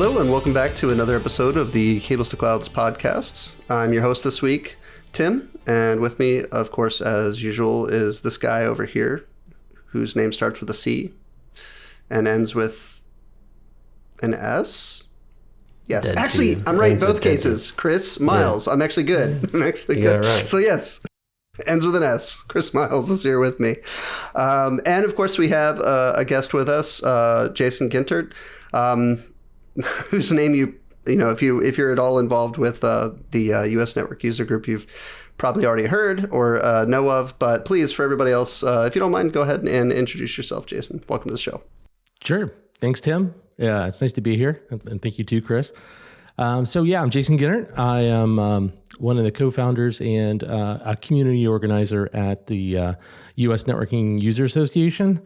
Hello and welcome back to another episode of the Cables to Clouds podcast. I'm your host this week, Tim, and with me, of course, as usual, is this guy over here whose name starts with a C and ends with an S. Yes, Dead actually, too. I'm right in both cases. Chris Miles. Yeah. I'm actually good. I'm actually good. Right. So yes, ends with an S. Chris Miles is here with me. And of course, we have a guest with us, Jason Gintert. Whose name you know, if you're at all involved with the U.S. Network User Group, you've probably already heard or know of. But please, for everybody else, if you don't mind, go ahead and introduce yourself, Jason. Welcome to the show. Sure. Thanks, Tim. Yeah, it's nice to be here. And thank you too, Chris. I'm Jason Gintert. I am one of the co-founders and a community organizer at the U.S. Networking User Association.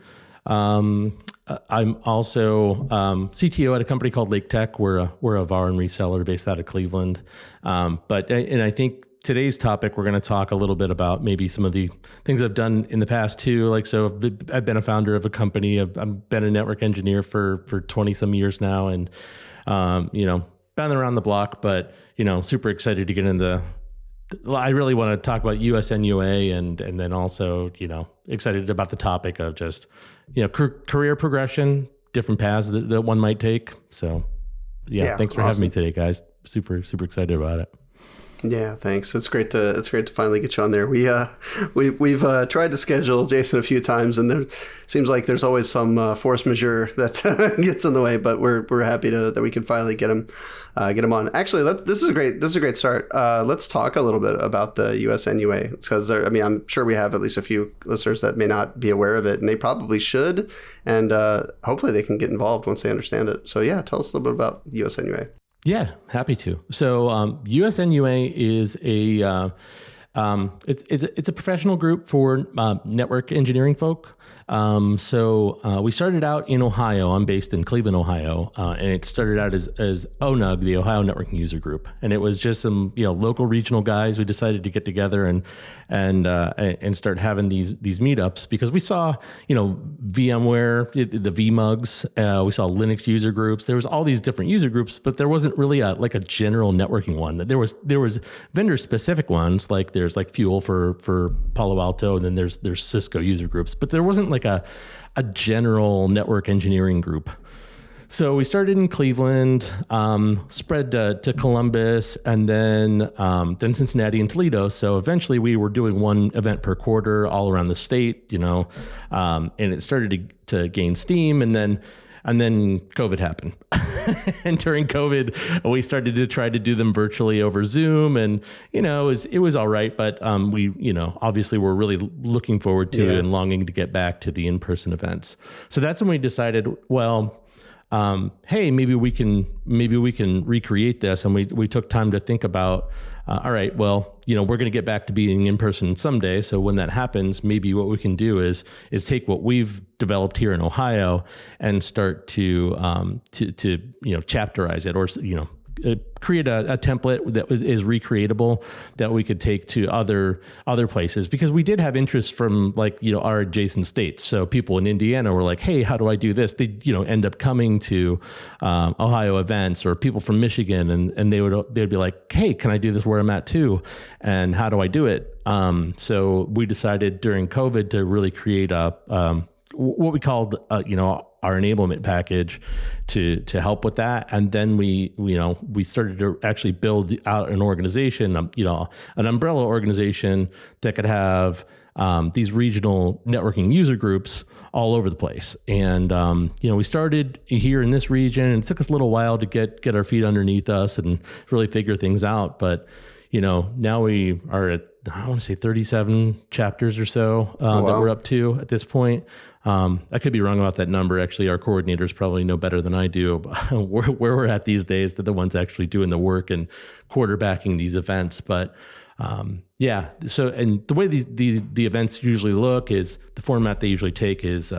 I'm also CTO at a company called Laketec. We're a VAR reseller based out of Cleveland. But I think today's topic, we're going to talk a little bit about maybe some of the things I've done in the past too. Like, so I've been a founder of a company. I've been a network engineer for 20 some years now, and been around the block. But super excited to get into. I really want to talk about USNUA and then also excited about the topic of just career progression, different paths that one might take. So thanks for having me today, guys. Super excited about it. Yeah, thanks. It's great to finally get you on there. We've tried to schedule Jason a few times, and there seems like there's always some force majeure that gets in the way. But we're happy that we can finally get him on. Actually, this is a great start. Let's talk a little bit about the USNUA, because I'm sure we have at least a few listeners that may not be aware of it, and they probably should. And hopefully they can get involved once they understand it. So yeah, tell us a little bit about USNUA. Yeah, happy to. So USNUA is it's a professional group for network engineering folk. So we started out in Ohio. I'm based in Cleveland, Ohio, and it started out as ONUG, the Ohio Networking User Group, and it was just some local regional guys. We decided to get together and start having these meetups because we saw VMware, the vMugs, we saw Linux user groups. There was all these different user groups, but there wasn't really a general networking one. There was vendor specific ones, like there's like Fuel for Palo Alto, and then there's Cisco user groups, but there wasn't like a general network engineering group. So we started in Cleveland, spread to Columbus, and then Cincinnati and Toledo. So eventually we were doing one event per quarter all around the state, and it started to gain steam, and then COVID happened. And during COVID, we started to try to do them virtually over Zoom, and it was all right, but we obviously we're really looking forward to it and longing to get back to the in-person events. So that's when we decided, well, hey, maybe we can recreate this, and we took time to think about. All right, well, we're going to get back to being in person someday. So when that happens, maybe what we can do is take what we've developed here in Ohio and start to chapterize it, or create a template that is recreatable that we could take to other places, because we did have interest from our adjacent states. So people in Indiana were like, hey, how do I do this? They end up coming to Ohio events, or people from Michigan, and they'd be like, hey, can I do this where I'm at too? And how do I do it? So we decided during COVID to really create what we called our enablement package to help with that. And then we started to actually build out an organization, an umbrella organization that could have these regional networking user groups all over the place. And we started here in this region, and it took us a little while to get our feet underneath us and really figure things out. But now we are at, I want to say 37 chapters or so that we're up to at this point. I could be wrong about that number. Actually, our coordinators probably know better than I do where we're at these days. They're the ones actually doing the work and quarterbacking these events. But so, and the way the events usually look is, the format they usually take is,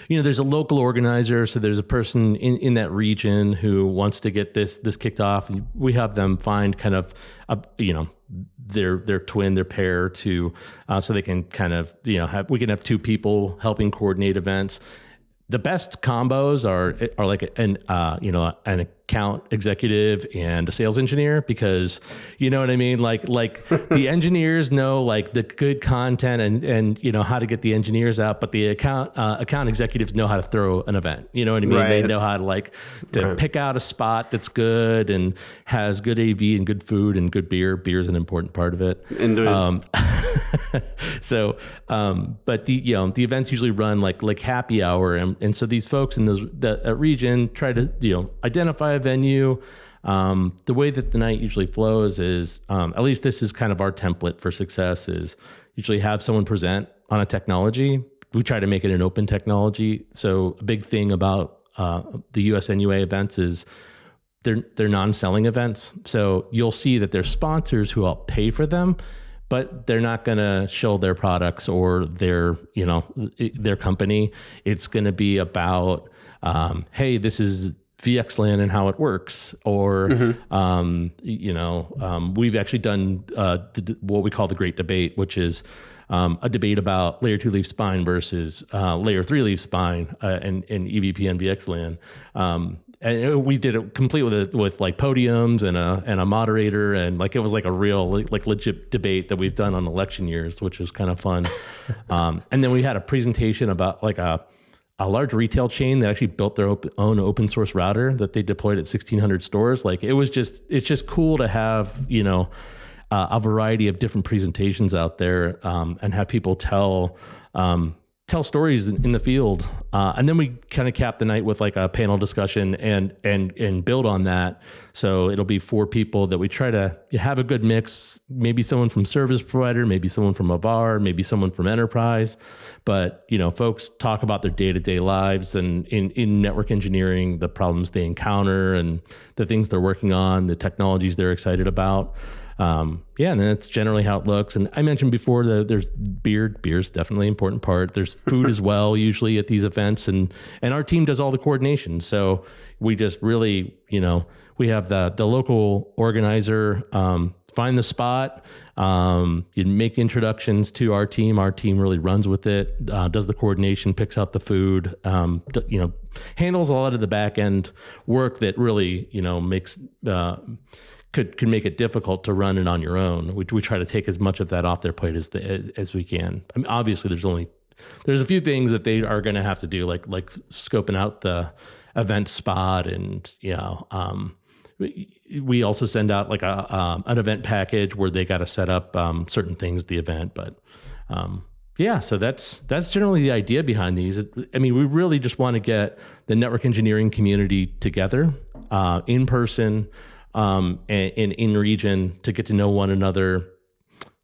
there's a local organizer. So there's a person in that region who wants to get this kicked off. And we have them find kind of, their twin, their pair to, so they can kind of, we can have two people helping coordinate events. the best combos are like an account executive and a sales engineer, because you know what I mean? Like the engineers know like the good content and how to get the engineers out, but the account executives know how to throw an event. You know what I mean? Right. They know how to pick out a spot that's good and has good AV and good food and good beer. Beer is an important part of it. So, but the events usually run like happy hour. And so these folks in that region try to, identify a venue. The way that the night usually flows is, at least this is kind of our template for success, is usually have someone present on a technology. We try to make it an open technology. So a big thing about, the USNUA events is they're non-selling events. So you'll see that there's sponsors who will pay for them, but they're not going to show their products or their company. It's going to be about, hey, this is VXLAN and how it works. Or, we've actually done what we call the Great Debate, which is a debate about layer 2 leaf spine versus layer 3 leaf spine and EVP and VXLAN. And we did it complete with like podiums and a moderator, and like it was like a real like legit debate that we've done on election years, which was kind of fun. And then we had a presentation about like a large retail chain that actually built their own open source router that they deployed at 1,600 stores. Like it's just cool to have a variety of different presentations out there, and have people tell stories in the field. And then we kind of cap the night with like a panel discussion and build on that. So it'll be 4 people that we try to have a good mix, maybe someone from service provider, maybe someone from a VAR, maybe someone from enterprise. But, folks talk about their day-to-day lives and in network engineering, the problems they encounter and the things they're working on, the technologies they're excited about. And then that's generally how it looks. And I mentioned before that there's beer's definitely an important part. There's food as well, usually at these events, and our team does all the coordination. So we just really, we have the local organizer, find the spot, you make introductions to our team. Our team really runs with it, does the coordination, picks out the food, handles a lot of the back end work that really, makes, could make it difficult to run it on your own. We try to take as much of that off their plate as we can. I mean, obviously there's a few things that they are going to have to do, like scoping out the event spot, and we also send out like an event package where they got to set up certain things at the event. But so that's generally the idea behind these. I mean, we really just want to get the network engineering community together in person. And in region to get to know one another,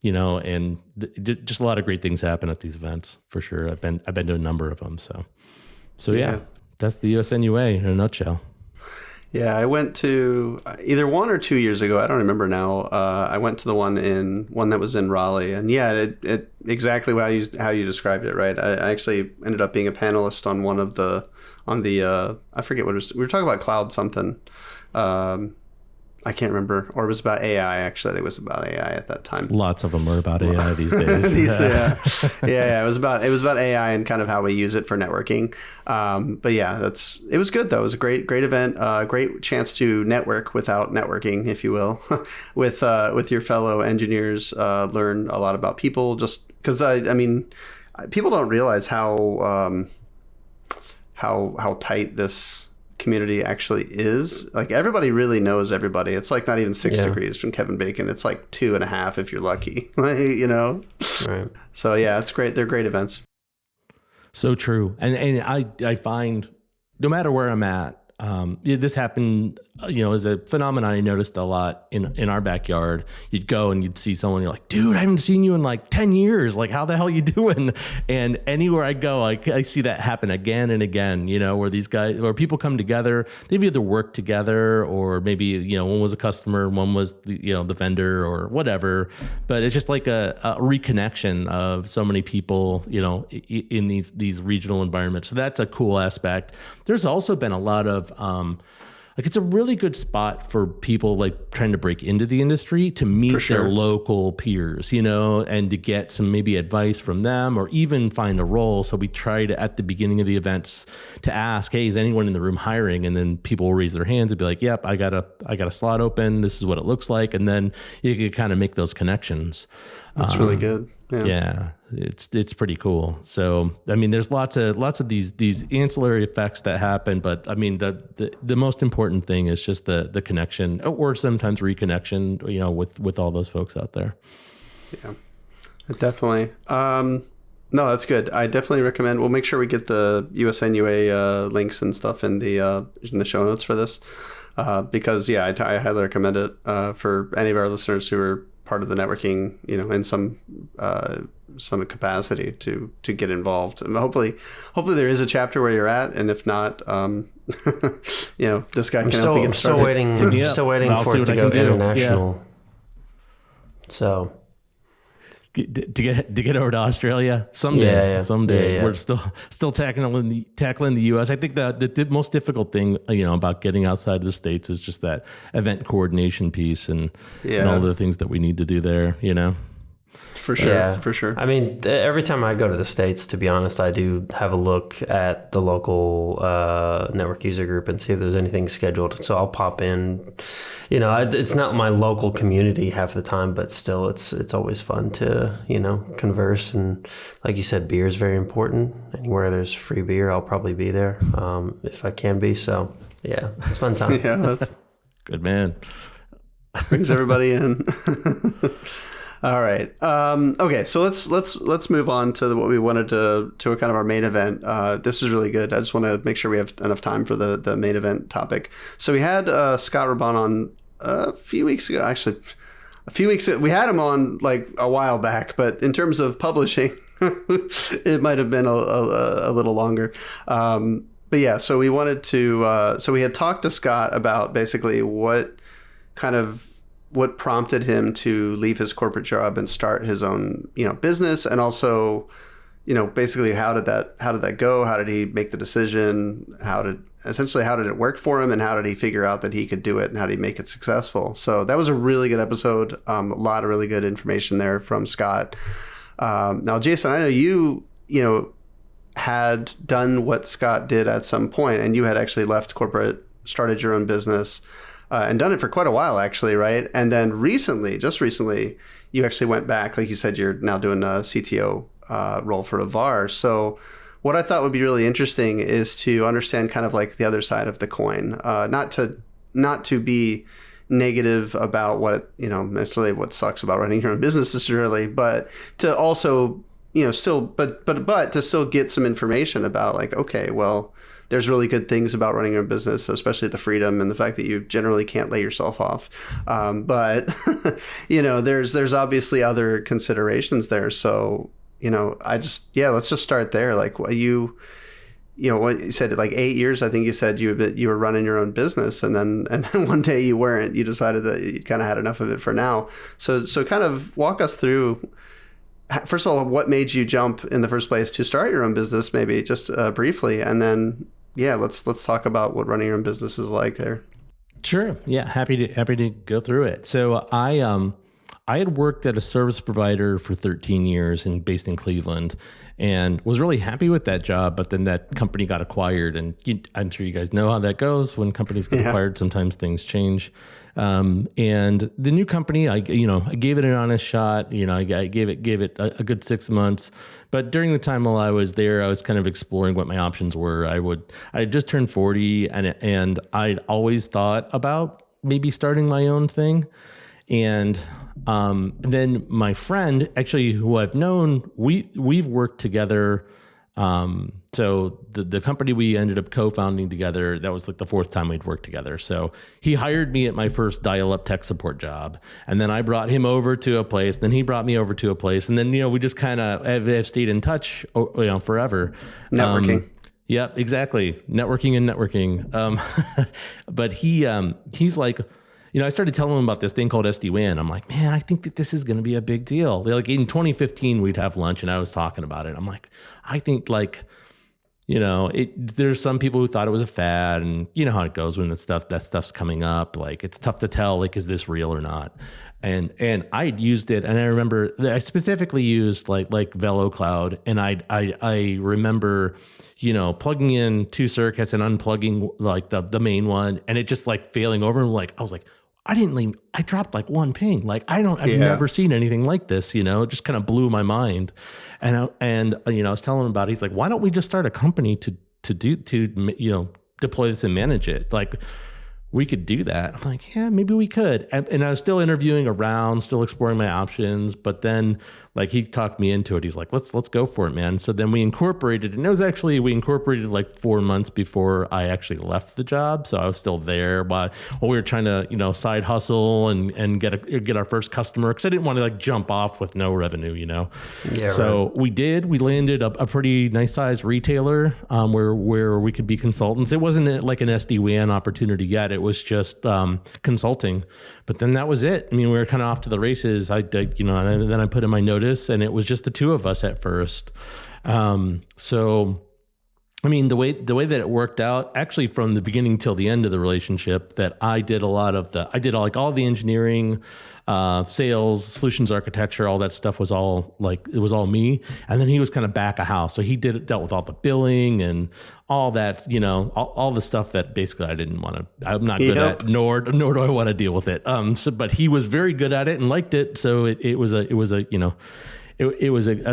and just a lot of great things happen at these events for sure. I've been to a number of them. So yeah, that's the USNUA in a nutshell. Yeah, I went to either 1 or 2 years ago. I don't remember now. I went to the one that was in Raleigh, and yeah, it exactly how you described it. Right. I actually ended up being a panelist on I forget what it was. We were talking about cloud something. I can't remember, or it was about AI. Actually, I think it was about AI at that time. Lots of them are about AI these days. Yeah. It was about AI and kind of how we use it for networking. But yeah, it was good though. It was a great event. Great chance to network without networking, if you will, with your fellow engineers. Learn a lot about people. Just because I mean, people don't realize how tight this community actually is. Like everybody really knows everybody. It's like not even 6 degrees from Kevin Bacon. It's like 2.5 if you're lucky. Right. So yeah, it's great. They're great events. So true. And I find no matter where I'm at, this happened, as a phenomenon I noticed a lot in our backyard. You'd go and you'd see someone, you're like, dude, I haven't seen you in like 10 years. Like, how the hell are you doing? And anywhere I go, I see that happen again and again, where these guys or people come together, they've either worked together or maybe, one was a customer, one was the vendor or whatever. But it's just like a reconnection of so many people, in these regional environments. So that's a cool aspect. There's also been a lot of like it's a really good spot for people like trying to break into the industry to meet their local peers, you know, and to get some maybe advice from them or even find a role. So we try to, at the beginning of the events, to ask, hey, is anyone in the room hiring? And then people will raise their hands and be like, yep, I got a slot open. This is what it looks like. And then you can kind of make those connections. That's really good. Yeah, it's pretty cool. So, I mean, there's lots of these ancillary effects that happen, but I mean, the most important thing is just the connection, or sometimes reconnection, you know, with all those folks out there. Yeah, definitely. No, that's good. I definitely recommend. We'll make sure we get the USNUA links and stuff in the show notes for this, because I highly recommend it for any of our listeners who are part of the networking, you know, in some capacity to get involved. And hopefully there is a chapter where you're at, and if not, you know, this guy can help you get started. Still waiting for it to go international. Yeah. So to get over to Australia someday. Yeah. We're still tackling the U.S. I think the most difficult thing, you know, about getting outside of the States is just that event coordination piece and all the things that we need to do there, you know. For sure. I mean, every time I go to the States, to be honest, I do have a look at the local network user group and see if there's anything scheduled. So I'll pop in. You know, it's not my local community half the time, but still, it's always fun to, you know, converse. And like you said, beer is very important. Anywhere there's free beer, I'll probably be there if I can be. So yeah, it's fun time. Yeah, that's good, man. Brings everybody in. All right. Okay. So let's move on to what we wanted to kind of our main event. This is really good. I just want to make sure we have enough time for the main event topic. So we had Scott Raban on a few weeks ago. Actually, we had him on like a while back, but in terms of publishing, it might have been a little longer. But yeah. So we wanted to. So we had talked to Scott about basically what prompted him to leave his corporate job and start his own, you know, business, and also, you know, basically how did that go? How did he make the decision? How did it work for him, and how did he figure out that he could do it, and how did he make it successful? So that was a really good episode. A lot of really good information there from Scott. Now, Jason, I know you know, had done what Scott did at some point, and you had actually left corporate, started your own business. And done it for quite a while, actually, right? And then just recently, you actually went back. Like you said, you're now doing a CTO role for a VAR. So what I thought would be really interesting is to understand kind of like the other side of the coin, not to be negative about what, you know, necessarily what sucks about running your own business necessarily, but to also, you know, but to still get some information about like, okay, well, there's really good things about running your own business, especially the freedom and the fact that you generally can't lay yourself off. But, you know, there's obviously other considerations there. So, you know, let's just start there. Like what you said, like 8 years, I think you said you were running your own business, and then one day you weren't. You decided that you kind of had enough of it for now. So kind of walk us through, first of all, what made you jump in the first place to start your own business, maybe just briefly, and then let's talk about what running your own business is like there. Sure. Yeah, happy to go through it. So I had worked at a service provider for 13 years based in Cleveland, and was really happy with that job. But then that company got acquired, and I'm sure you guys know how that goes. When companies get acquired, sometimes things change. And the new company, I gave it an honest shot. You know, I gave it a good 6 months. But during the time while I was there, I was kind of exploring what my options were. I had just turned 40, and I'd always thought about maybe starting my own thing. And then my friend, actually, who I've known, we've worked together. So the company we ended up co-founding together, that was like the fourth time we'd worked together. So he hired me at my first dial-up tech support job. And then I brought him over to a place. Then he brought me over to a place. And then, you know, we just kind of have stayed in touch, you know, forever. Networking. Yeah, exactly. Networking. But he's like, you know, I started telling him about this thing called SD-WAN. I'm like, man, I think that this is going to be a big deal. Like in 2015, we'd have lunch and I was talking about it. I'm like, I think like there's some people who thought it was a fad, and you know how it goes when that stuff's coming up. Like, it's tough to tell, like, is this real or not? And I used it, and I remember that I specifically used like Velo Cloud, and I remember, plugging in 2 circuits and unplugging like the main one, and it just like failing over, and I was like, I dropped like 1 ping. Like, I've never seen anything like this, it just kind of blew my mind. And I was telling him about it. He's like, why don't we just start a company to deploy this and manage it? Like, we could do that. I'm like, yeah, maybe we could. And I was still interviewing around, still exploring my options. But then, like, he talked me into it. He's like, let's go for it, man. So then we incorporated, and we incorporated like 4 months before I actually left the job. So I was still there while we were trying to, side hustle and get our first customer, because I didn't want to like jump off with no revenue, Yeah. So we landed a pretty nice sized retailer where we could be consultants. It wasn't like an SD-WAN opportunity yet. It was just consulting. But then that was it. I mean, we were kind of off to the races. And then I put in my notice, and it was just the 2 of us at first. So, I mean, the way that it worked out, actually from the beginning till the end of the relationship, that I did all the engineering, sales, solutions architecture, all that stuff was all me. And then he was kind of back of house. So he dealt with all the billing and all that, all the stuff that basically I'm not good at, nor do I want to deal with it. But he was very good at it and liked it. So it was a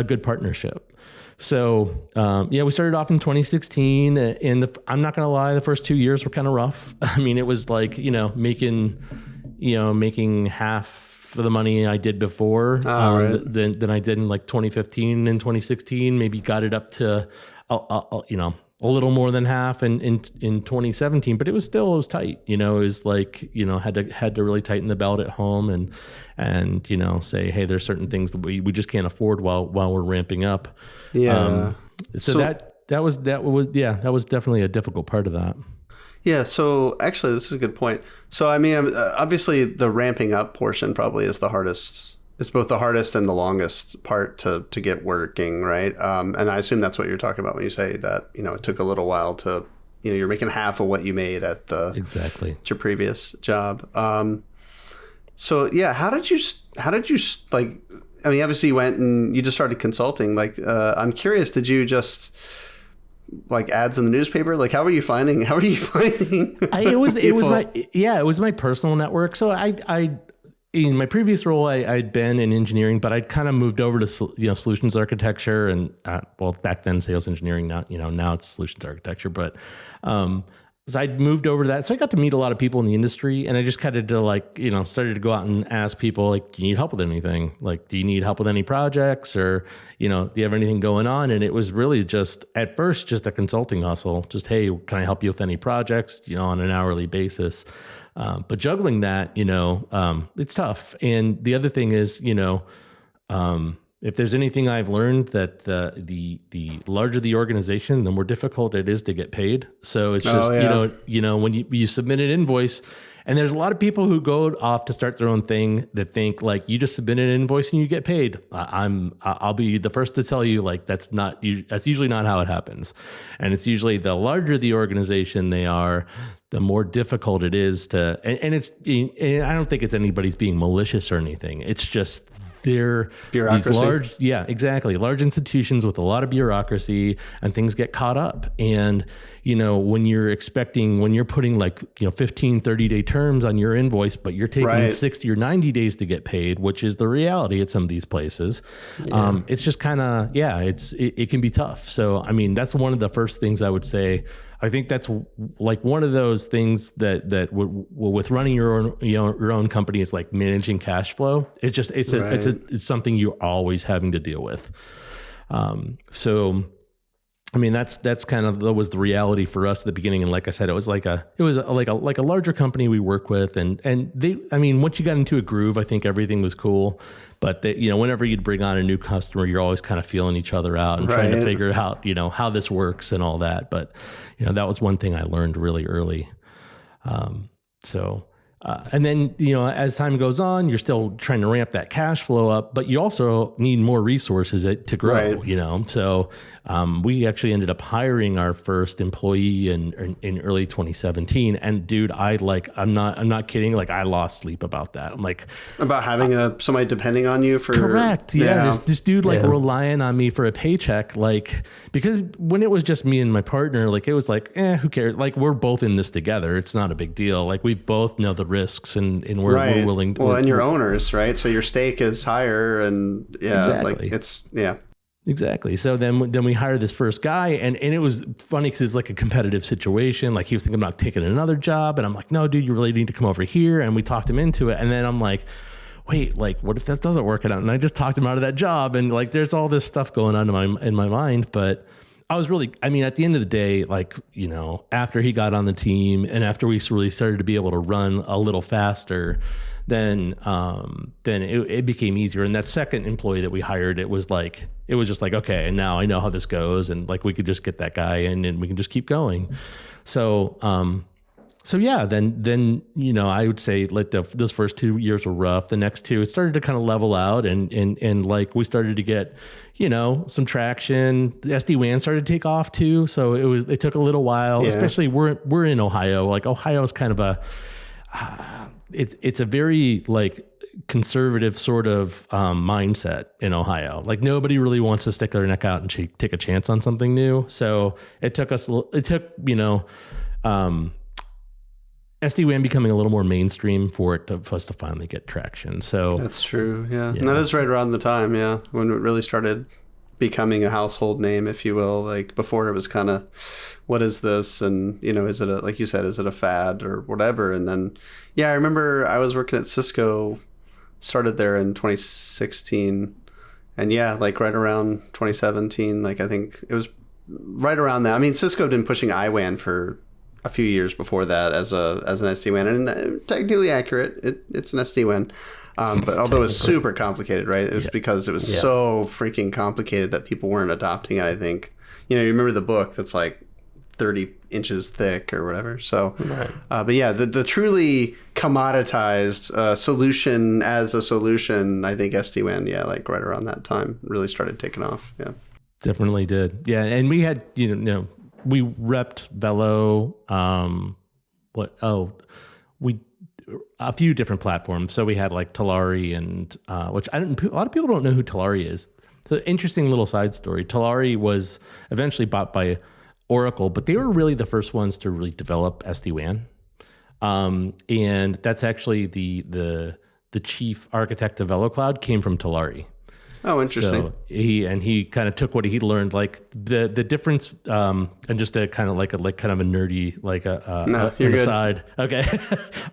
good partnership. So, we started off in 2016, and I'm not going to lie, the first 2 years were kind of rough. I mean, it was like, making half of the money I did before, than I did in like 2015 and 2016, maybe got it up to, a little more than half in 2017, but it was tight. It was like, had to really tighten the belt at home and say, hey, there's certain things that we just can't afford while we're ramping up. Yeah. So that was definitely a difficult part of that. Yeah. So actually, this is a good point. So, I mean, obviously the ramping up portion probably is the hardest. It's both the hardest and the longest part to get working, right? And I assume that's what you're talking about when you say that, it took a little while to, you're making half of what you made at your previous job. So yeah, how did you like, I mean, obviously you went and you just started consulting. Like, I'm curious, did you just like ads in the newspaper? Like, how were you finding? It was my personal network. So I in my previous role, I'd been in engineering, but I'd kind of moved over to solutions architecture and back then sales engineering. Now it's solutions architecture. But so I'd moved over to that, so I got to meet a lot of people in the industry, and I just kind of started to go out and ask people, like, do you need help with anything? Like, do you need help with any projects, or do you have anything going on? And it was really just at first just a consulting hustle. Just, hey, can I help you with any projects? On an hourly basis. But juggling that, it's tough. And the other thing is, if there's anything I've learned, that the larger the organization, the more difficult it is to get paid. So it's just, when you submit an invoice, and there's a lot of people who go off to start their own thing that think like, you just submit an invoice and you get paid. I'll be the first to tell you, like, that's usually not how it happens. And it's usually the larger the organization they are, the more difficult it is to, and I don't think it's anybody's being malicious or anything. It's just they're bureaucracy. These large institutions with a lot of bureaucracy, and things get caught up. And, when you're putting like, 15, 30-day terms on your invoice, but you're taking 60 or 90 days to get paid, which is the reality at some of these places. Yeah. It's just kind of, it can be tough. So, I mean, that's one of the first things I would say. I think that's like one of those things that with running your own company is like managing cash flow. It's just it's something you're always having to deal with. So, I mean, that was the reality for us at the beginning. And like I said, it was like a larger company we work with, and they, I mean, once you got into a groove, I think everything was cool. But whenever you'd bring on a new customer, you're always kind of feeling each other out and trying to figure out, how this works and all that. But, that was one thing I learned really early. And then, as time goes on, you're still trying to ramp that cash flow up, but you also need more resources to grow, Right. So we actually ended up hiring our first employee in early 2017. And dude, I'm not kidding. Like I lost sleep about that. I'm like, About having somebody depending on you for... correct. Yeah. This dude relying on me for a paycheck, because when it was just me and my partner, it was who cares? We're both in this together. It's not a big deal. We both know the risks and we're willing to. Well, and you're owners, right? So your stake is higher and exactly. Exactly. So then we hired this first guy and it was funny because it's a competitive situation. He was thinking about taking another job and I'm like, no, dude, you really need to come over here. And we talked him into it. And then I'm like, wait, what if this doesn't work out? And I just talked him out of that job. And there's all this stuff going on in my mind. But I was really, at the end of the day, after he got on the team and after we really started to be able to run a little faster, then it became easier. And that second employee that we hired, it was just okay, and now I know how this goes. And we could just get that guy in and we can just keep going. So yeah, then I would say those first 2 years were rough. The next two, it started to kind of level out and we started to get, some traction. The SD-WAN started to take off too. So it took a little while, especially we're in Ohio. Ohio is kind of it's a very conservative sort of mindset in Ohio. Nobody really wants to stick their neck out and take a chance on something new. So it took SD-WAN becoming a little more mainstream for us to finally get traction. So that's true. Yeah. And that is right around the time. Yeah. When it really started becoming a household name, if you will. Before it was kind of, what is this? And, is it like you said, is it a fad or whatever? And then, I remember I was working at Cisco, started there in 2016. And right around 2017, I think it was right around that. Cisco had been pushing IWAN for a few years before that as an SD-WAN, and technically accurate. It's an SD-WAN, but although it's super complicated, right? It was because it was so freaking complicated that people weren't adopting it. I think, you remember the book that's 30 inches thick or whatever. So, but the truly commoditized solution as a solution, I think SD-WAN, right around that time really started taking off. Yeah, definitely did. Yeah, and we had we repped Velo, a few different platforms. So we had Talari and, which a lot of people don't know who Talari is. So interesting little side story. Talari was eventually bought by Oracle, but they were really the first ones to really develop SD-WAN. And that's actually the chief architect of VeloCloud came from Talari. Oh, interesting. So he kind of took what he learned, the difference, and just a kind of kind of a nerdy, you're aside, okay,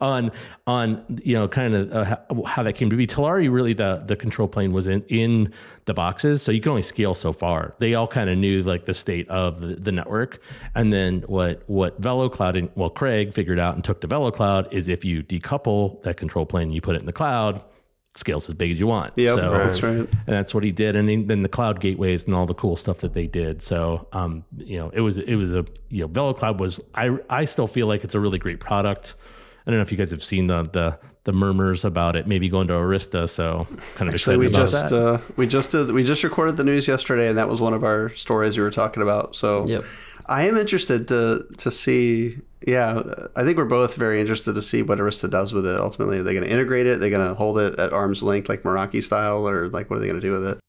on kind of how that came to be. Talari really the control plane was in the boxes, so you can only scale so far. They all kind of knew the state of the network, and then what VeloCloud Craig figured out and took to VeloCloud is if you decouple that control plane and you put it in the cloud, scales as big as you want. Yeah, that's right. And that's what he did. And then the cloud gateways and all the cool stuff that they did. So, it was VeloCloud was, I still feel like it's a really great product. I don't know if you guys have seen the murmurs about it, maybe going to Arista. So kind of actually, excited about that. We just recorded the news yesterday, and that was one of our stories we were talking about. So I am interested to see. Yeah, I think we're both very interested to see what Arista does with it. Ultimately, are they going to integrate it? Are they going to hold it at arm's length, like Meraki style, or what are they going to do with it?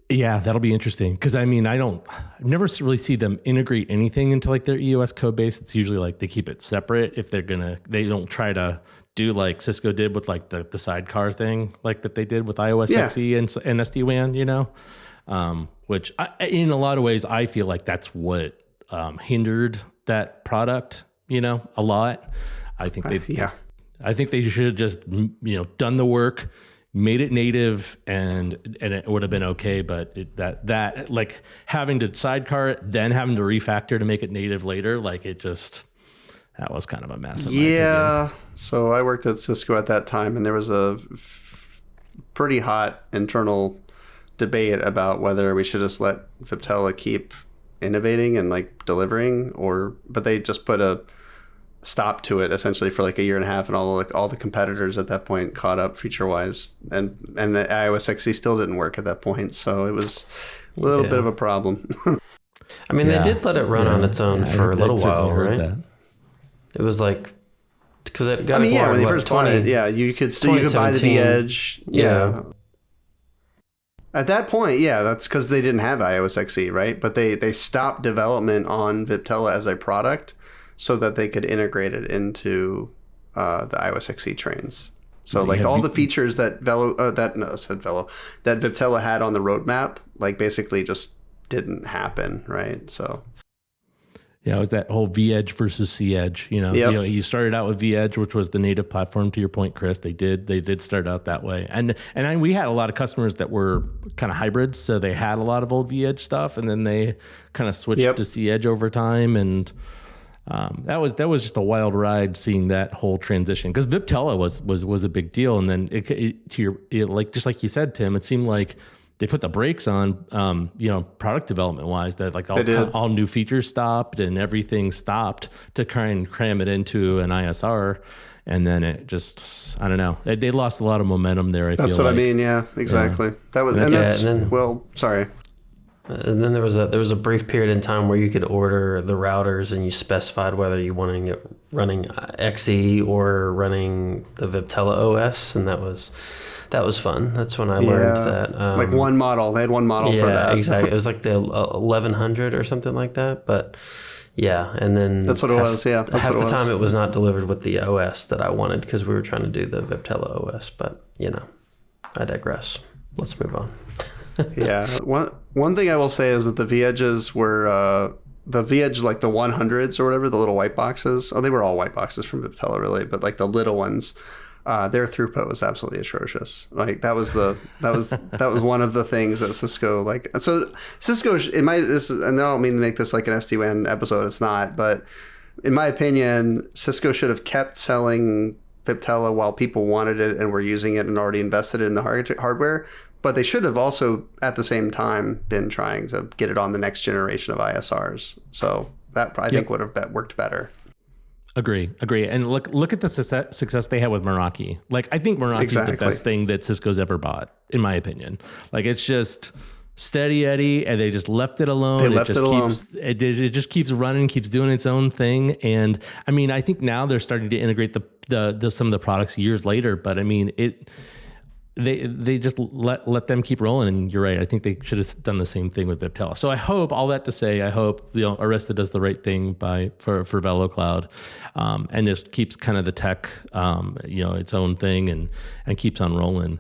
Yeah, that'll be interesting because I've never really see them integrate anything into their EOS code base. It's usually they keep it separate if they don't try to do like Cisco did with the sidecar thing that they did with iOS XE and SD-WAN, which in a lot of ways I feel like that's what hindered that product, a lot. I think they should have just done the work, made it native, and it would have been okay. But that having to sidecar it, then having to refactor to make it native later, that was kind of a mess. Yeah. So I worked at Cisco at that time, and there was a pretty hot internal debate about whether we should just let Viptela keep innovating and delivering, but they just put stop to it essentially for like a year and a half, and all the competitors at that point caught up feature wise, and the iOS XE still didn't work at that point, so it was a little bit of a problem. I mean, they did let it run on its own for a little while, right? That. It was like, because it got. I mean, when they first bought it, you could buy the V-Edge, At that point, that's because they didn't have iOS XE, right? But they stopped development on Viptela as a product so that they could integrate it into the iOS XE trains. So like all the features that Viptela had on the roadmap, like basically just didn't happen, right? So. Yeah, it was that whole V-Edge versus C-Edge. You started out with V-Edge, which was the native platform. To your point, Chris, they did start out that way, and we had a lot of customers that were kind of hybrids, so they had a lot of old V-Edge stuff, and then they kind of switched to C-Edge over time, and that was just a wild ride seeing that whole transition, because Viptela was a big deal, and then just like you said, Tim, it seemed like they put the brakes on, product development wise, that like all new features stopped and everything stopped to try and cram it into an ISR. And then it just, I don't know, they lost a lot of momentum there. That's what I mean. Yeah, exactly. Yeah. That was, sorry. And then there was a brief period in time where you could order the routers and you specified whether you wanted it running XE or running the Viptela OS, and that was fun. That's when I learned that. Like one model. They had one model for that. Exactly. It was like the 1100 or something like that. But and then that's what it was. Yeah, that's half the time it was not delivered with the OS that I wanted, because we were trying to do the Viptela OS. But I digress. Let's move on. One thing I will say is that the V-Edges were the V-Edge, like the 100s or whatever, the little white boxes. Oh, they were all white boxes from Viptela, really, but like the little ones. Their throughput was absolutely atrocious. Like that was one of the things that Cisco Cisco and I don't mean to make this like an SD-WAN episode. It's not, but in my opinion, Cisco should have kept selling Viptela while people wanted it and were using it and already invested in the hardware. But they should have also at the same time been trying to get it on the next generation of ISRs. So that I think would have worked better. Agree. And look at the success they had with Meraki. Like, I think Meraki is the best thing that Cisco's ever bought, in my opinion. Like, it's just steady Eddie, and they just left it alone. It just keeps running, keeps doing its own thing. And I mean, I think now they're starting to integrate the some of the products years later. But I mean, they just let them keep rolling, and you're right. I think they should have done the same thing with Viptela. So I hope Arista does the right thing for VeloCloud, and just keeps kind of the tech, its own thing, and keeps on rolling.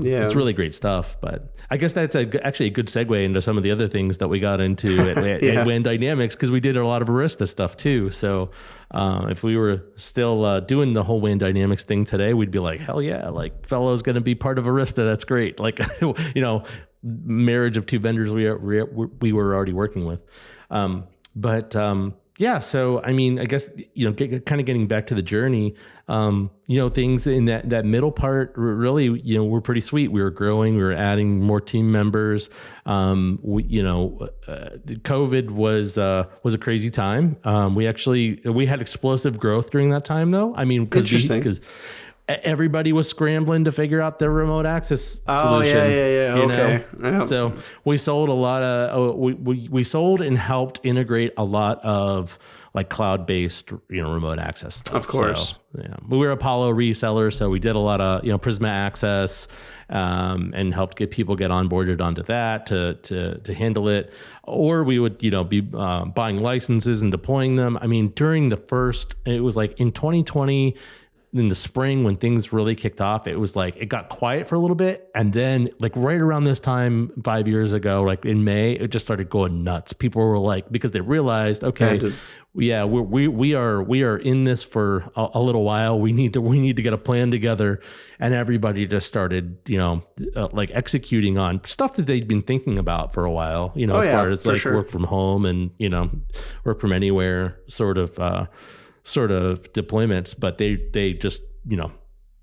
It's really great stuff. But I guess that's actually a good segue into some of the other things that we got into at WAN Dynamics, because we did a lot of Arista stuff too. So if we were still doing the whole WAN Dynamics thing today, we'd be like, hell yeah, like Fello's going to be part of Arista. That's great. Like, marriage of two vendors we were already working with. So I mean, I guess, kind of getting back to the journey, things in that middle part really, were pretty sweet. We were growing, we were adding more team members. COVID was a crazy time. We had explosive growth during that time, though. I mean, because everybody was scrambling to figure out their remote access solution. Okay. So we sold a lot of, we sold and helped integrate a lot of like cloud-based, remote access stuff. Of course. So, we were Apollo resellers, so we did a lot of, Prisma Access, and helped get people get onboarded onto that to handle it. Or we would, be buying licenses and deploying them. I mean, it was like in 2020, in the spring when things really kicked off, it was like it got quiet for a little bit, and then like right around this time 5 years ago, like in May, it just started going nuts. People were like, because they realized, we are in this for a little while. We need to get a plan together, and everybody just started like executing on stuff that they'd been thinking about for a while. As far as like work from home and work from anywhere sort of deployments, but they just,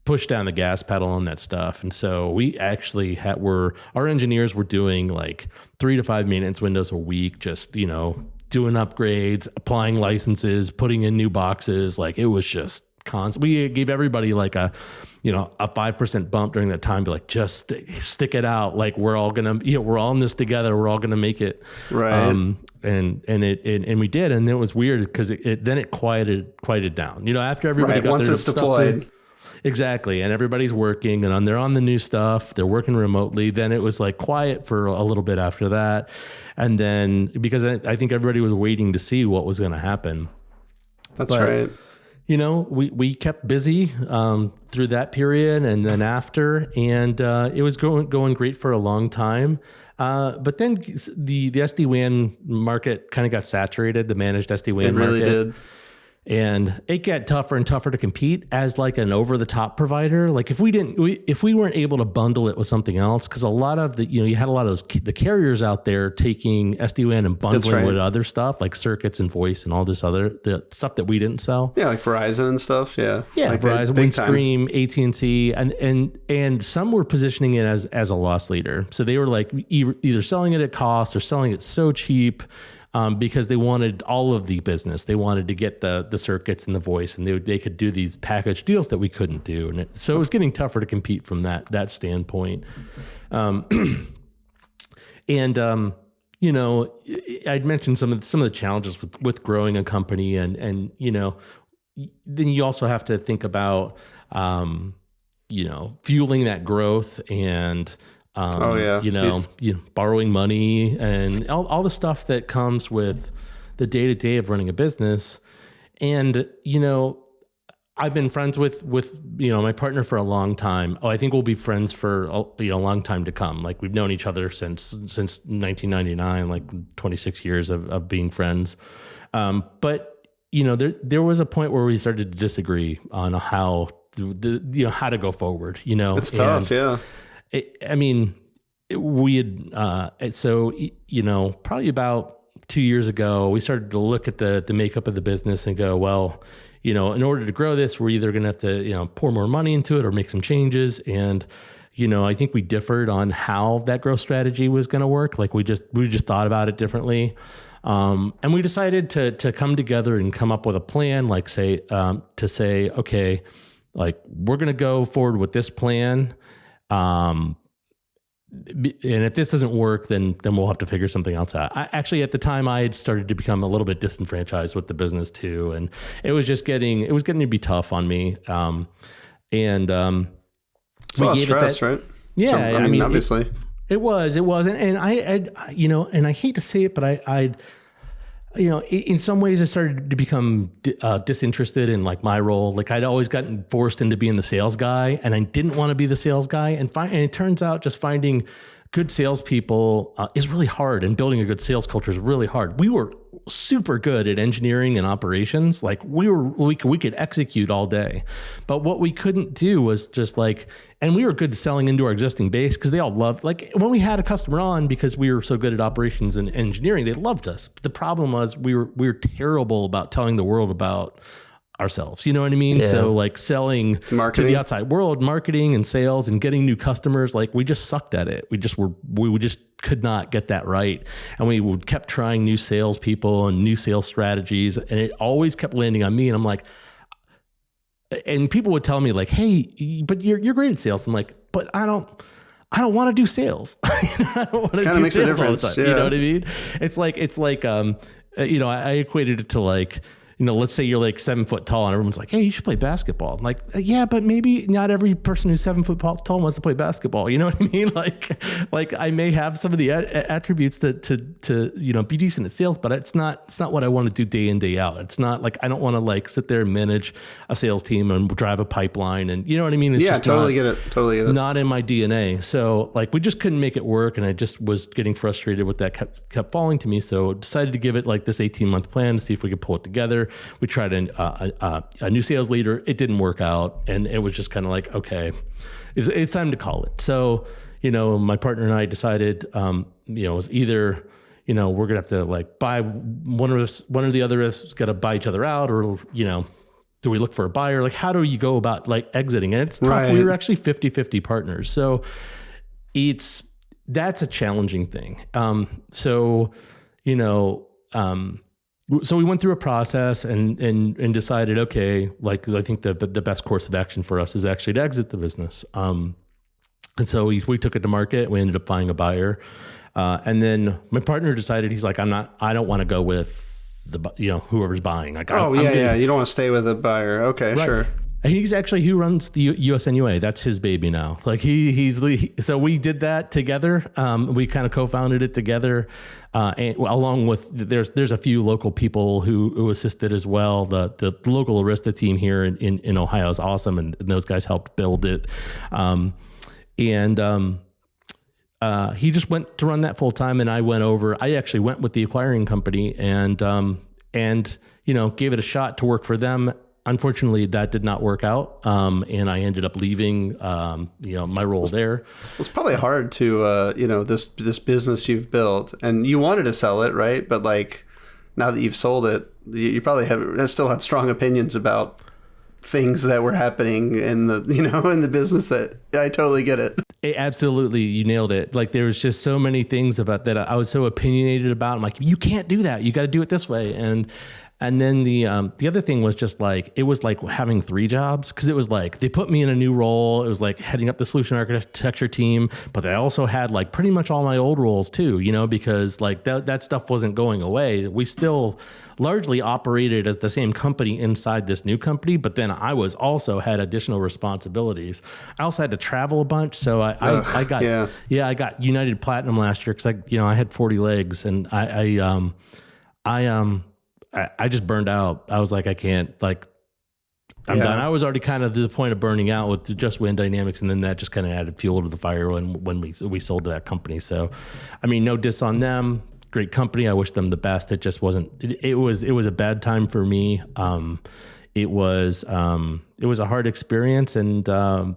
pushed down the gas pedal on that stuff. And so we actually our engineers were doing like 3 to 5 maintenance windows a week, just, doing upgrades, applying licenses, putting in new boxes. Like it was just constant. We gave everybody like a 5% bump during that time. Be like, just stick it out. Like we're all gonna, we're all in this together. We're all gonna make it. Right. And we did, and it was weird because then it quieted down. After everybody got once their it's deployed. Exactly. And everybody's working and they're on the new stuff. They're working remotely. Then it was like quiet for a little bit after that. And then because I think everybody was waiting to see what was going to happen. That's right. We kept busy through that period and then after, and it was going great for a long time. But then the SD-WAN market kind of got saturated, the managed SD-WAN market. It really did. And it got tougher and tougher to compete as like an over-the-top provider. Like if we weren't able to bundle it with something else, because a lot of you had a lot of the carriers out there taking SD-WAN and bundling with other stuff like circuits and voice and all this the stuff that we didn't sell. Yeah, like Verizon and stuff. Yeah, like Verizon, Windstream, AT&T, and some were positioning it as a loss leader. So they were like either selling it at cost or selling it so cheap. Because they wanted all of the business. They wanted to get the circuits and the voice, and they could do these package deals that we couldn't do. So it was getting tougher to compete from that standpoint. I'd mentioned some of the challenges with growing a company, and then you also have to think about fueling that growth and borrowing money and all the stuff that comes with the day-to-day of running a business. And, I've been friends with my partner for a long time. I think we'll be friends for a long time to come. Like we've known each other since 1999, like 26 years of being friends. But there was a point where we started to disagree on how to go forward, It's tough. Yeah. We had, probably about 2 years ago, we started to look at the makeup of the business and go, well, in order to grow this, we're either going to have to, pour more money into it or make some changes. And, I think we differed on how that growth strategy was going to work. Like we just thought about it differently. And we decided to come together and come up with a plan, like to say, okay, like we're going to go forward with this plan. And if this doesn't work, then we'll have to figure something else out. Actually, at the time, I had started to become a little bit disenfranchised with the business too, and it was getting to be tough on me. It's a lot of stress, right? Yeah, I mean, obviously, it was, and I hate to say it, but I in some ways I started to become disinterested in like my role. Like I'd always gotten forced into being the sales guy, and I didn't want to be the sales guy. And it turns out just finding good salespeople is really hard, and building a good sales culture is really hard. We were super good at engineering and operations. Like we could execute all day, but what we couldn't do was just and we were good at selling into our existing base because they all loved, like when we had a customer on, because we were so good at operations and engineering, they loved us. But the problem was we were terrible about telling the world about ourselves. You know what I mean? Yeah. So like selling to the outside world, marketing and sales and getting new customers, like we just sucked at it. We just could not get that right. And we kept trying new sales people and new sales strategies, and it always kept landing on me. And I'm like, and people would tell me like, hey, but you're great at sales. I'm like, but I don't want to do sales. I don't want to do makes sales a difference. All the time. Yeah. You know what I mean? It's like, I equated it to like, let's say you're like 7 foot tall and everyone's like, hey, you should play basketball. I'm like, yeah, but maybe not every person who's 7 foot tall wants to play basketball. You know what I mean? Like I may have some of the attributes to be decent at sales, but it's not what I want to do day in, day out. It's not like, I don't want to like sit there and manage a sales team and drive a pipeline. And you know what I mean? It's just totally get it. Not in my DNA. So like, we just couldn't make it work. And I just was getting frustrated with that, kept falling to me. So decided to give it like this 18-month plan to see if we could pull it together. We tried a new sales leader. It didn't work out. And it was just kind of like, okay, it's time to call it. So, my partner and I decided, it was either, we're going to have to like buy one or the other has got to buy each other out, or, do we look for a buyer? Like, how do you go about like exiting? And it's tough. Right. We were actually 50-50 partners. So that's a challenging thing. so we went through a process and decided, okay, like I think the best course of action for us is actually to exit the business. And so we took it to market. We ended up finding a buyer. And then my partner decided, he's like, I don't want to go with whoever's buying. Like, you don't want to stay with a buyer. Okay, right. Sure. And he's actually who runs the USNUA. That's his baby now. Like so we did that together. We kind of co-founded it together, and along with there's a few local people who assisted as well. The local Arista team here in Ohio is awesome, and those guys helped build it. He just went to run that full time, and I went over. I actually went with the acquiring company and gave it a shot to work for them. Unfortunately, that did not work out, and I ended up leaving my role there. It's probably hard to this business you've built, and you wanted to sell it, right? But like now that you've sold it, you probably have still had strong opinions about things that were happening in the business. That I totally get it. Absolutely, you nailed it. Like there was just so many things about that I was so opinionated about. I'm like, you can't do that. You got to do it this way. And then the other thing was just like, it was like having 3 jobs, because it was like they put me in a new role. It was like heading up the solution architecture team, but they also had like pretty much all my old roles too, because like that stuff wasn't going away. We still largely operated as the same company inside this new company, but then I was also had additional responsibilities. I also had to travel a bunch. So I got United Platinum last year because I had 40 legs, and I just burned out. I was like, I can't, like, I'm done. I was already kind of to the point of burning out with just WAN Dynamics, and then that just kind of added fuel to the fire when we sold to that company. So, I mean, no diss on them. Great company. I wish them the best. It just wasn't. It was a bad time for me. It was a hard experience, and I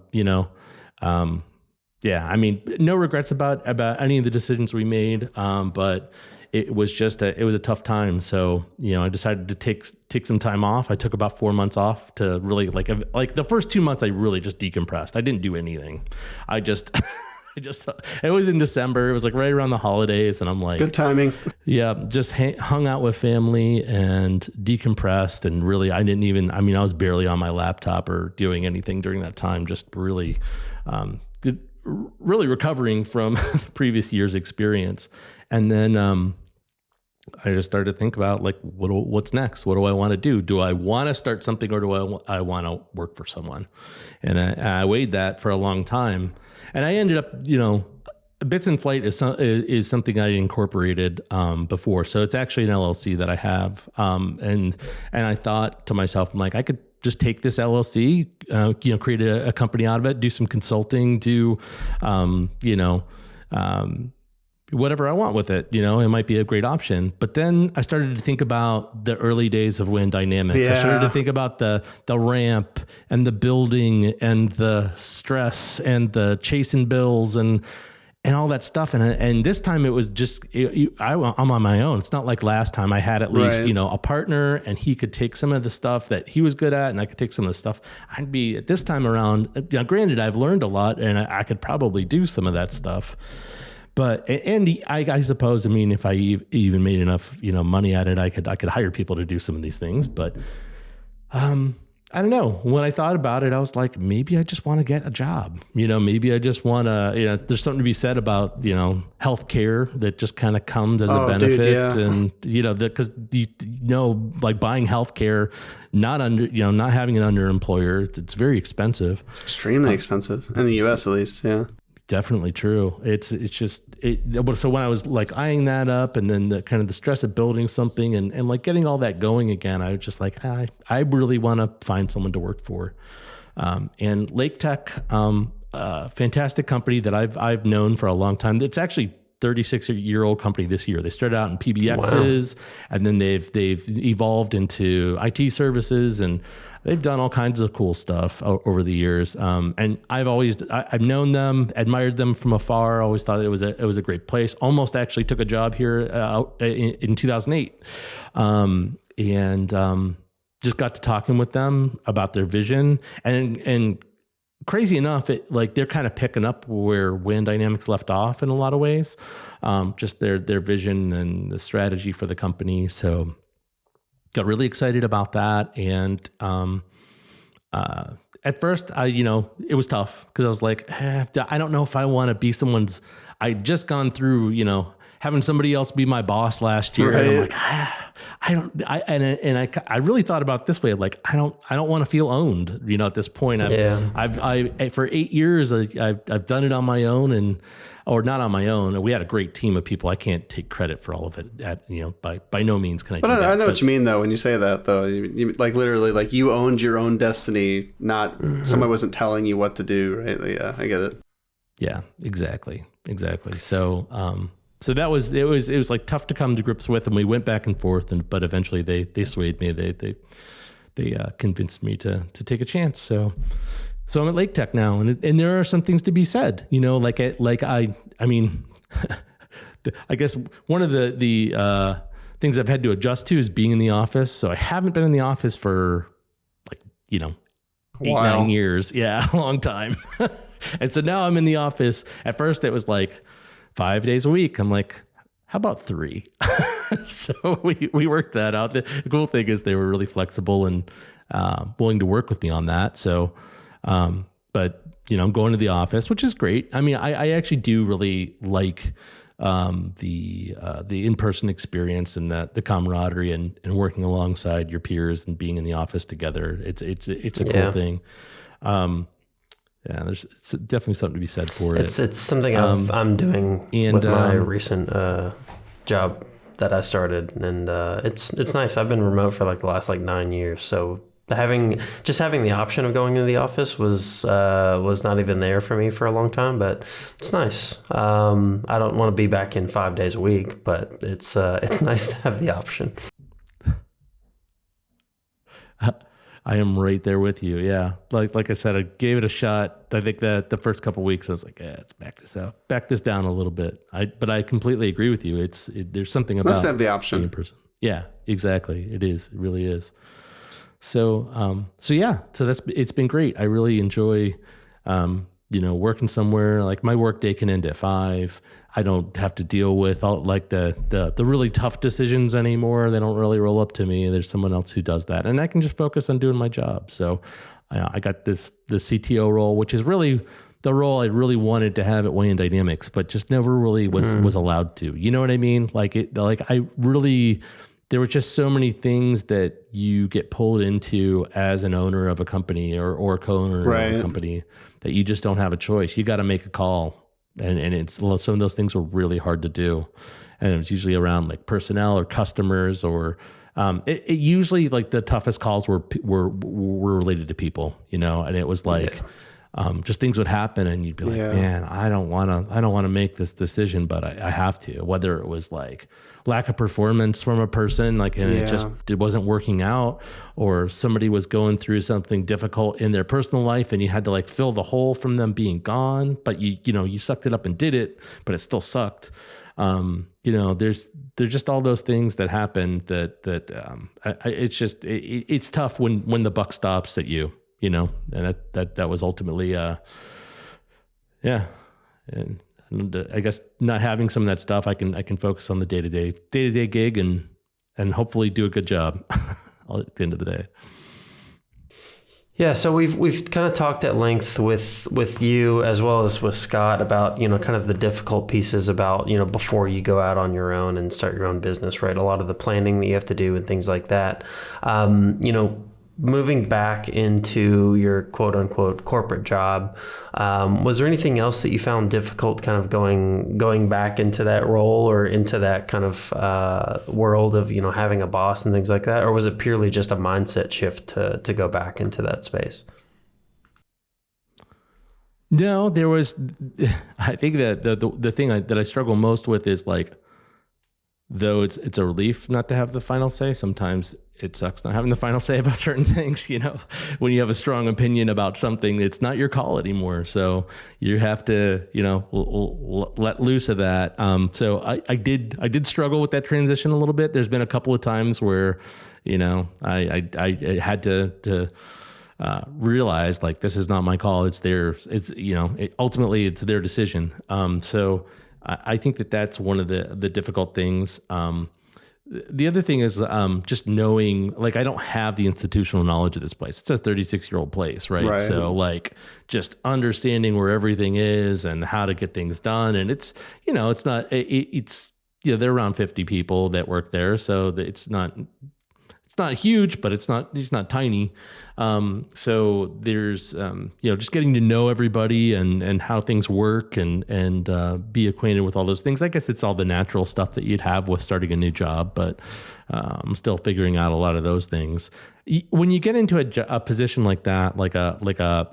mean, no regrets about any of the decisions we made. But it was a tough time. So, I decided to take some time off. I took about 4 months off to really like the first 2 months, I really just decompressed. I didn't do anything. I just, it was in December. It was like right around the holidays. And I'm like, good timing. Yeah. Just hung out with family and decompressed. And really, I was barely on my laptop or doing anything during that time. Just really, really recovering from the previous year's experience. And then I just started to think about like, what's next? What do I want to do? Do I want to start something, or do I want to work for someone? And I weighed that for a long time. And I ended up, Bits in Flight is something I incorporated before. So it's actually an LLC that I have. And I thought to myself, I'm like, I could just take this LLC, create a company out of it, do some consulting, do, whatever I want with it, it might be a great option. But then I started to think about the early days of WAN Dynamics. Yeah. I started to think about the ramp and the building and the stress and the chasing bills and all that stuff. And this time it was just, I'm on my own. It's not like last time I had at least, a partner, and he could take some of the stuff that he was good at, and I could take some of the stuff I'd be at this time around. Granted, I've learned a lot, and I could probably do some of that stuff. But, and I suppose, if I even made enough, money at it, I could hire people to do some of these things. But, I don't know. When I thought about it, I was like, maybe I just want to get a job. Maybe I just want to, there's something to be said about, healthcare that just kind of comes as a benefit. Dude, yeah. And, because, like buying healthcare, not having an under employer, it's very expensive. It's extremely expensive in the US, at least. Yeah. Definitely true. It's just so when I was like eyeing that up, and then the kind of the stress of building something and like getting all that going again, I was just like, I really want to find someone to work for. And Laketec, fantastic company that I've known for a long time. It's actually 36-year-old company this year. They started out in PBXs, wow. And then they've evolved into IT services, and they've done all kinds of cool stuff over the years. And I've known them, admired them from afar. Always thought it was a great place. Almost actually took a job here in 2008, and just got to talking with them about their vision. And crazy enough, they're kind of picking up where WAN Dynamics left off in a lot of ways, just their vision and the strategy for the company. So got really excited about that. And at first, it was tough because I was like, I don't know if I want to be someone's. I'd just gone through, having somebody else be my boss last year. Right. And I'm like, I really thought about it this way. Like, I don't want to feel owned, at this point. I've for 8 years, I've done it on my own or not on my own. We had a great team of people. I can't take credit for all of it by no means can I. But I know what you mean though. When you say that though, you like literally like you owned your own destiny, not somebody wasn't telling you what to do. Right. Yeah, I get it. Yeah, exactly. So that was it was like tough to come to grips with, and we went back and forth, but eventually they swayed me. They convinced me to take a chance. So I'm at Laketec now, and there are some things to be said. I mean, I guess one of the things I've had to adjust to is being in the office. So I haven't been in the office for 8-9 years. Yeah, a long time. And so now I'm in the office. At first it was like 5 days a week. I'm like, how about 3? So we worked that out. The cool thing is they were really flexible and willing to work with me on that. So, but I'm going to the office, which is great. I mean, I actually do really like the in-person experience and the camaraderie and working alongside your peers and being in the office together. It's a cool thing. Yeah, there's definitely something to be said for it. It's something I'm doing with my recent job that I started, and it's nice. I've been remote for the last 9 years, so having the option of going into the office was not even there for me for a long time, but it's nice. I don't want to be back in 5 days a week, but it's nice to have the option. I am right there with you. Yeah. Like I said, I gave it a shot. I think that the first couple of weeks I was like, let's back this down a little bit. But I completely agree with you. There's something about nice to have the option in person. Yeah, exactly. It is. It really is. So it's been great. I really enjoy, working somewhere. Like my work day can end at 5. I don't have to deal with all the really tough decisions anymore. They don't really roll up to me. There's someone else who does that, and I can just focus on doing my job. So I got the CTO role, which is really the role I really wanted to have at WAN Dynamics, but just never really was allowed to. You know what I mean? There were just so many things that you get pulled into as an owner of a company or co-owner of a company that you just don't have a choice. You got to make a call. And some of those things were really hard to do. And it was usually around personnel or customers or it usually the toughest calls were related to people, and it was just things would happen and you'd be like, man, I don't want to make this decision, but I have to, whether it was lack of performance from a person, it wasn't working out, or somebody was going through something difficult in their personal life and you had to fill the hole from them being gone, but you sucked it up and did it, but it still sucked. There's just all those things that happen it's tough when the buck stops at you. And that was ultimately, and I guess not having some of that stuff, I can focus on the day-to-day gig and hopefully do a good job at the end of the day. Yeah, so we've kind of talked at length with you as well as with Scott about, kind of the difficult pieces about, before you go out on your own and start your own business, right? A lot of the planning that you have to do and things like that. Moving back into your quote unquote corporate job, was there anything else that you found difficult kind of going back into that role or into that kind of world of, having a boss and things like that? Or was it purely just a mindset shift to go back into that space? No, there was, I think that the thing that I struggle most with is though it's a relief not to have the final say, sometimes it sucks not having the final say about certain things. When you have a strong opinion about something, it's not your call anymore. So you have to, let loose of that. So I did struggle with that transition a little bit. There's been a couple of times where, I had to realize like this is not my call. It's theirs. It's ultimately it's their decision. So I think that that's one of the difficult things. The other thing is just knowing, like, I don't have the institutional knowledge of this place. It's a 36-year-old place, right? So like just understanding where everything is and how to get things done. And it's, it's not, it's, there are around 50 people that work there. So that it's not huge, but it's not tiny. So there's, just getting to know everybody and how things work and be acquainted with all those things. I guess it's all the natural stuff that you'd have with starting a new job, but I'm still figuring out a lot of those things. When you get into a position like that, like the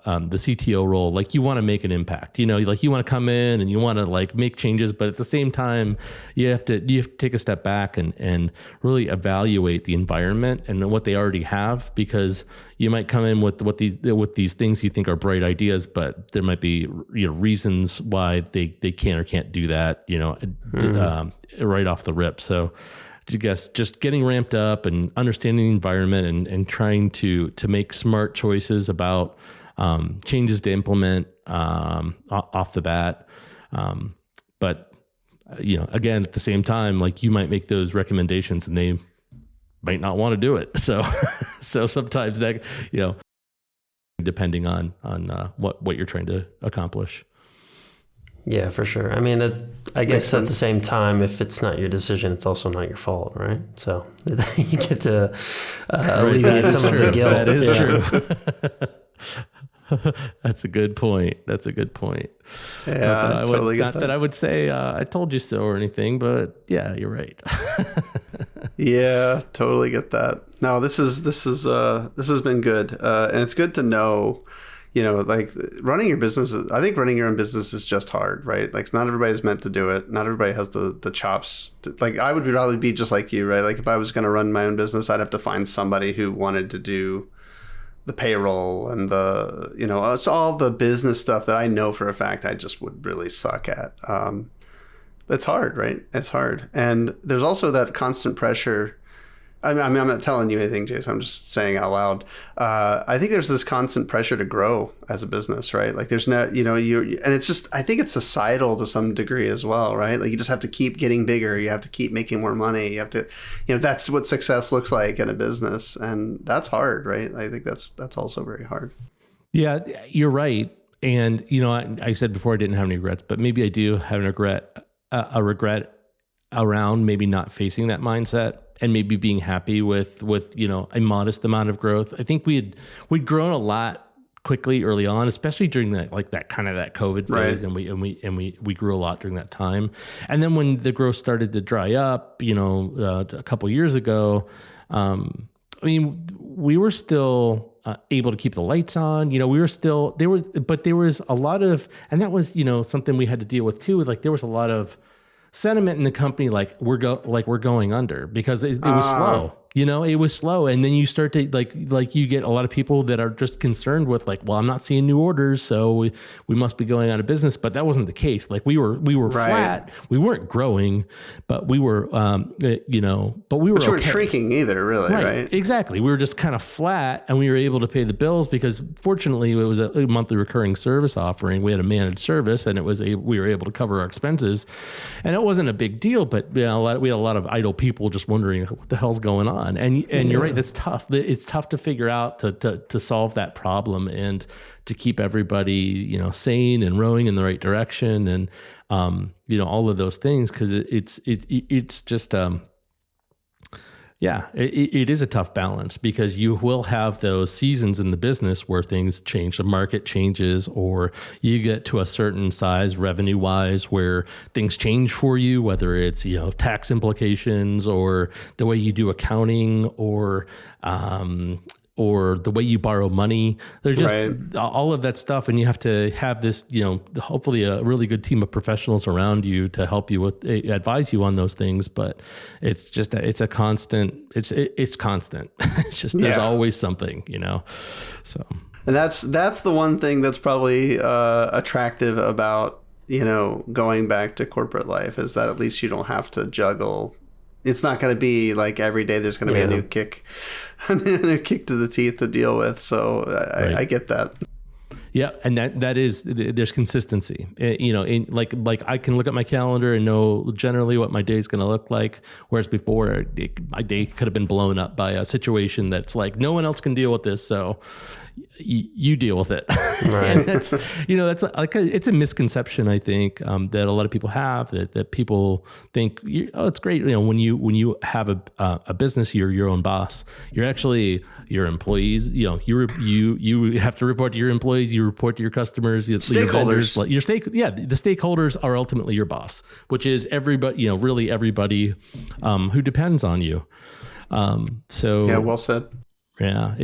CTO role, like you want to make an impact, like you want to come in and you want to like make changes, but at the same time, you have to take a step back and really evaluate the environment and what they already have, because you might come in with these things you think are bright ideas, but there might be reasons why they can or can't do that, right off the rip. So I guess just getting ramped up and understanding the environment and trying to make smart choices about changes to implement off the bat. But again, at the same time, like you might make those recommendations and they might not want to do it. So sometimes that, depending on what you're trying to accomplish. Yeah, for sure. I mean, I guess at the same time, if it's not your decision, it's also not your fault, right? So you get to alleviate some of the guilt. That is true. That's a good point. Yeah, not that I would say I told you so or anything, but yeah, you're right. Yeah, totally get that. No, this has been good, and it's good to know. Like running your business, I think running your own business is just hard, right? Like not everybody's meant to do it. Not everybody has the chops. Like I would probably be just like you, right? Like if I was going to run my own business, I'd have to find somebody who wanted to do the payroll and it's all the business stuff that I know for a fact I just would really suck at. It's hard, right? It's hard. And there's also that constant pressure. I mean, I'm not telling you anything, Jason. I'm just saying out loud. I think there's this constant pressure to grow as a business, right? Like there's no, and it's just, I think it's societal to some degree as well, right? Like you just have to keep getting bigger. You have to keep making more money. You have to, that's what success looks like in a business. And that's hard, right? I think that's also very hard. Yeah, you're right. And, I said before I didn't have any regrets, but maybe I do have a regret around maybe not facing that mindset and maybe being happy with a modest amount of growth. I think we'd grown a lot quickly early on, especially during that COVID phase, right. and we grew a lot during that time. And then when the growth started to dry up, a couple years ago, we were still able to keep the lights on. We were still there was a lot of, and that was something we had to deal with too. Like there was a lot of sentiment in the company, like we're going under, because it was slow. It was slow. And then you start to like you get a lot of people that are just concerned with like, well, I'm not seeing new orders, so we must be going out of business. But that wasn't the case. Like we were right. Flat. We weren't growing, but we were, but we were. But you weren't shrinking either, really, right? Exactly. We were just kind of flat, and we were able to pay the bills because fortunately it was a monthly recurring service offering. We had a managed service, and we were able to cover our expenses, and it wasn't a big deal. But we had a lot of idle people just wondering what the hell's going on. And you're right, that's tough. It's tough to figure out to solve that problem and to keep everybody, sane and rowing in the right direction, and all of those things, because it's just it is a tough balance, because you will have those seasons in the business where things change, the market changes, or you get to a certain size revenue wise where things change for you, whether it's, tax implications or the way you do accounting or the way you borrow money. There's just all of that stuff. And you have to have this, hopefully a really good team of professionals around you to help you advise you on those things. But it's just, it's constant. It's constant. It's just, there's always something, so. And that's the one thing that's probably attractive about, going back to corporate life, is that at least you don't have to juggle It's not going to be like every day there's going to be a new kick, a new kick to the teeth to deal with. So I get that. Yeah, and that is, there's consistency. Like I can look at my calendar and know generally what my day is going to look like. Whereas before, my day could have been blown up by a situation that's like no one else can deal with this, so you deal with it. Right. And that's like it's a misconception, I think, that a lot of people have, that people think, oh, it's great. When you have a business, you're your own boss. You're actually your employees. You have to report to your employees. You report to your customers, your vendors, the stakeholders are ultimately your boss, which is everybody. Really everybody who depends on you. So yeah, well said. Yeah,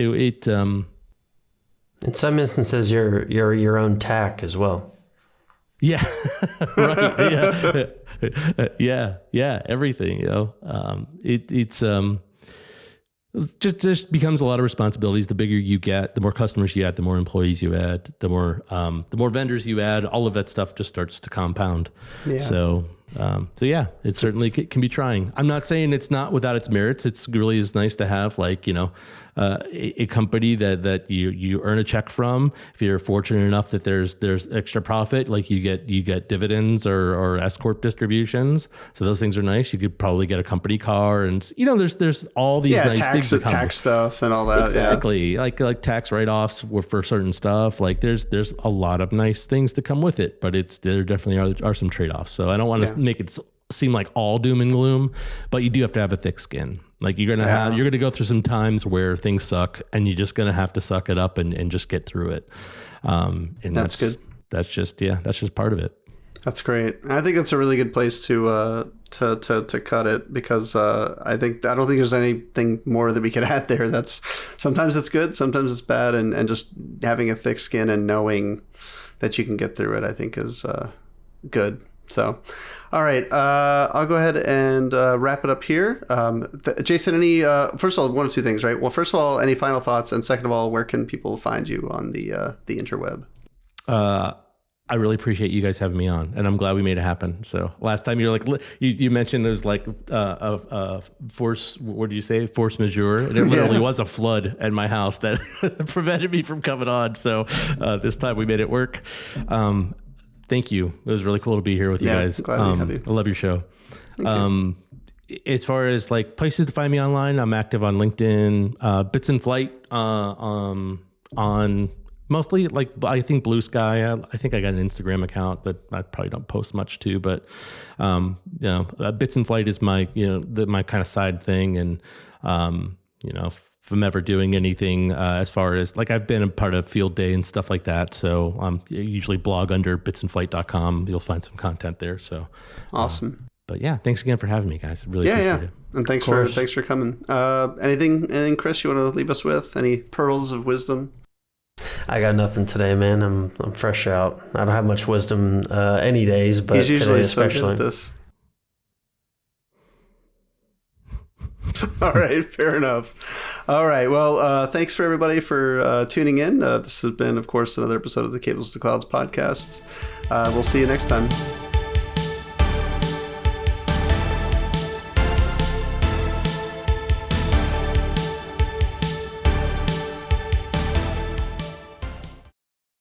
in some instances, you're your own tack as well. Yeah, right. Yeah, everything. It's just becomes a lot of responsibilities. The bigger you get, the more customers you add, the more employees you add, the more vendors you add. All of that stuff just starts to compound. Yeah. So yeah, it certainly can be trying. I'm not saying it's not without its merits. It's really is nice to have a company that you earn a check from. If you're fortunate enough that there's extra profit, like you get dividends or S corp distributions. So those things are nice. You could probably get a company car, and there's all these nice things that come tax stuff and all that. Exactly, like tax write-offs for certain stuff. Like there's a lot of nice things to come with it, but there definitely are some trade-offs. So I don't want to make it seem like all doom and gloom, but you do have to have a thick skin. Like you're gonna go through some times where things suck, and you're just gonna have to suck it up and just get through it. And that's good. That's just part of it. That's great. I think that's a really good place to cut it, because I don't think there's anything more that we could add there. That's sometimes it's good, sometimes it's bad, and just having a thick skin and knowing that you can get through it, I think is good. So, all right, I'll go ahead and wrap it up here. Jason, first of all, one of two things, right? Well, first of all, any final thoughts? And second of all, where can people find you on the interweb? I really appreciate you guys having me on, and I'm glad we made it happen. So last time you mentioned there was like a force, what do you say? Force majeure. And it literally was a flood at my house that prevented me from coming on. So this time we made it work. Thank you. It was really cool to be here with you guys. Glad to have you. I love your show. As far as like places to find me online, I'm active on LinkedIn, Bits in Flight, on mostly like, I think Blue Sky. I think I got an Instagram account that I probably don't post much to, but Bits in Flight is my my kind of side thing, and if I'm ever doing anything as far as like I've been a part of Field Day and stuff like that. So I usually blog under bitsinflight.com. You'll find some content there. So awesome. But yeah, thanks again for having me, guys. I really appreciate it. And thanks for coming. Anything, Chris, you want to leave us with? Any pearls of wisdom? I got nothing today, man. I'm fresh out. I don't have much wisdom any days, but he's usually today especially. So good at this. All right, fair enough. All right, well, thanks for everybody for tuning in. This has been, of course, another episode of the Cables to Clouds podcast. We'll see you next time.